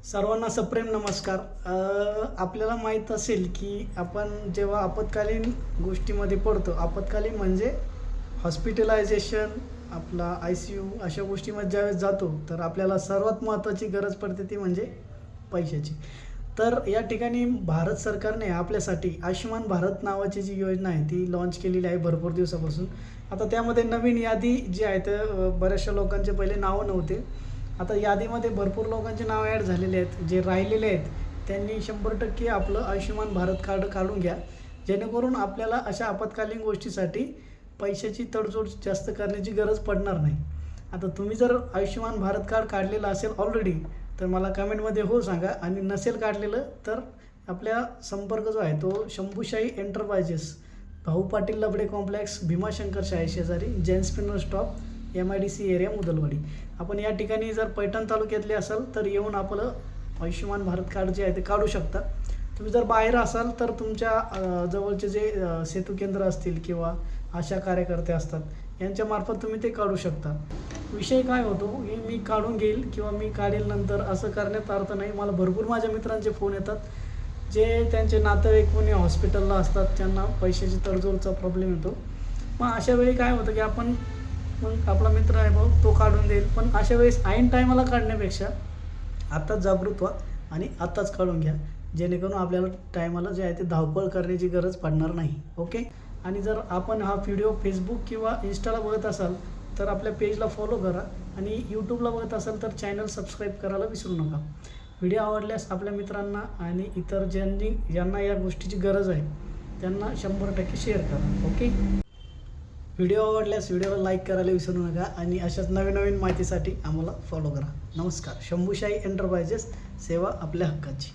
सर्वांना सप्रेम नमस्कार. आपल्याला माहीत असेल की आपण जेव्हा आपत्कालीन गोष्टीमध्ये पडतो, आपत्कालीन म्हणजे हॉस्पिटलायझेशन, आपला ICU अशा गोष्टीमध्ये ज्यावेळेस जातो, तर आपल्याला सर्वात महत्त्वाची गरज पडते ती म्हणजे पैशाची. तर या ठिकाणी भारत सरकारने आपल्यासाठी आयुष्यमान भारत नावाची जी योजना आहे ती लॉन्च केलेली आहे भरपूर दिवसापासून. आता त्यामध्ये नवीन यादी जी आहे तर बऱ्याचशा लोकांचे पहिले नावं नव्हते. आता यादीमध्ये भरपूर लोकांचे नाव ॲड झालेले आहेत. जे राहिलेले आहेत त्यांनी 100% आपलं आयुष्यमान भारत कार्ड काढून घ्या, जेणेकरून आपल्याला अशा आपत्कालीन गोष्टीसाठी पैशाची तडजोड जास्त करण्याची गरज पडणार नाही. आता तुम्ही जर आयुष्यमान भारत कार्ड काढलेलं असेल ऑलरेडी तर मला कमेंटमध्ये हो सांगा, आणि नसेल काढलेलं तर आपल्या संपर्क जो आहे तो शंभूशाही एंटरप्राइजेस, भाऊ पाटील लबडे कॉम्प्लेक्स, भीमाशंकर शाळे शेजारी, Jain spinner stop, MIDC area Mudalwadi. आपण या ठिकाणी जर पैठण तालुक्यातले असाल तर येऊन आपलं आयुष्यमान भारत कार्ड जे आहे ते काढू शकता. तुम्ही जर बाहेर असाल तर तुमच्या जवळचे जे सेतू केंद्र असतील किंवा आशा कार्यकर्ते असतात यांच्यामार्फत तुम्ही ते काढू शकता. विषय काय होतो की मी काढून घेईल किंवा मी काढेल नंतर असं करण्यात अर्थ नाही. मला भरपूर माझ्या मित्रांचे फोन येतात जे त्यांचे नातेवाईक कोणी हॉस्पिटलला असतात, त्यांना पैशाची तडजोडचा प्रॉब्लेम येतो. मग अशा वेळी काय होतं की आपण मग आपला मित्र आहे भाऊ तो काढून देईल, पण अशा वेळेस ऐन टायमाला काढण्यापेक्षा आत्ताच जागृत व्हा आणि आत्ताच काढून घ्या, जेणेकरून आपल्याला टायमाला जे आहे ते धावपळ करण्याची गरज पडणार नाही. ओके. आणि जर आपण हा व्हिडिओ फेसबुक किंवा इंस्टाला बघत असाल तर आपल्या पेजला फॉलो करा, आणि यूट्यूबला बघत असाल तर चॅनल सबस्क्राईब करायला विसरू नका. व्हिडिओ आवडल्यास आपल्या मित्रांना आणि इतर ज्यांना या गोष्टीची गरज आहे त्यांना 100% शेअर करा. ओके. व्हिडिओ आवडल्यास व्हिडिओला लाईक करायला विसरू नका, आणि अशाच नवीन माहितीसाठी आम्हाला फॉलो करा. नमस्कार. शंभूशाही एंटरप्राइजेस, सेवा आपल्या हक्काची.